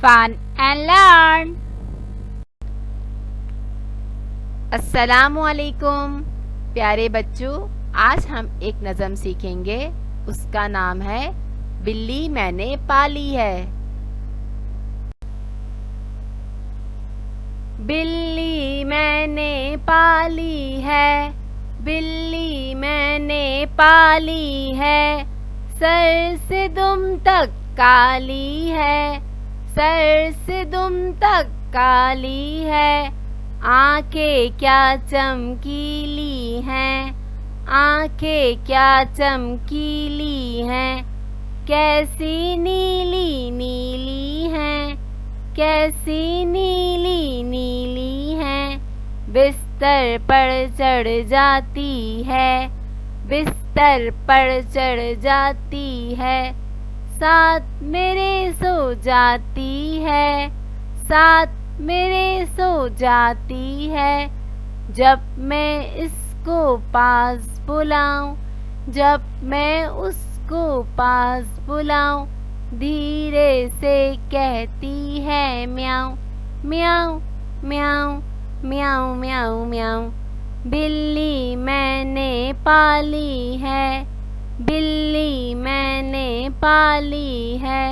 fun and learn. अस्सलामुअलैकुम प्यारे बच्चों, आज हम एक नज़म सीखेंगे। उसका नाम है बिल्ली मैंने पाली है। बिल्ली मैंने पाली है, बिल्ली मैंने पाली है, सर से दुम तक काली है, सर से दुम तक काली है, आंखें क्या चमकीली हैं, आंखें क्या चमकीली हैं, कैसी नीली नीली हैं, कैसी नीली नीली हैं, बिस्तर पर चढ़ जाती है, बिस्तर पर चढ़ जाती है, साथ मेरे सो जाती है, साथ मेरे सो जाती है, जब मैं इसको पास बुलाऊं, जब मैं उसको पास बुलाऊं, धीरे से कहती है म्याऊं म्याऊं म्याऊं म्याऊं म्याऊं म्याऊं। बिल्ली मैंने पाली है, बिल्ली मैंने पाली है,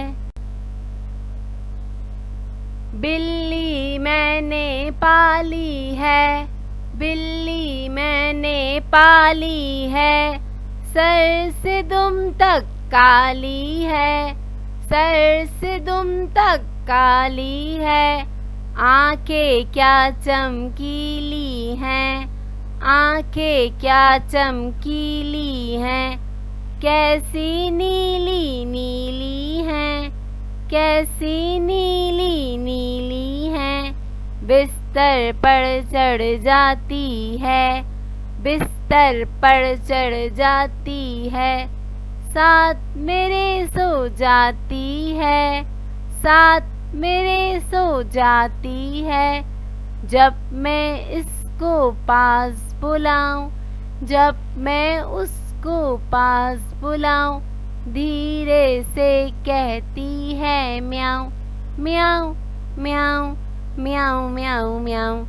बिल्ली मैंने पाली है, बिल्ली मैंने पाली है, सर से दुम तक काली है, सर से दुम तक काली है, आंखें क्या चमकीली हैं, आंखें क्या चमकीली हैं, कैसी नीली नीली हैं, कैसी नीली नीली हैं, बिस्तर पर चढ़ जाती है, बिस्तर पर चढ़ जाती है, साथ मेरे सो जाती है, साथ मेरे सो जाती है, जब मैं इसको पास बुलाऊं, जब मैं उसको पास बुलाऊं, धीरे से कहती है म्याऊं म्याऊं म्याऊं म्याऊं म्याऊं म्याऊं।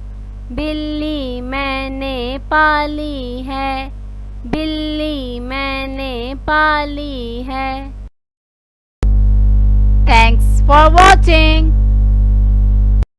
बिल्ली मैंने पाली है, बिल्ली मैंने पाली है। Thanks for watching.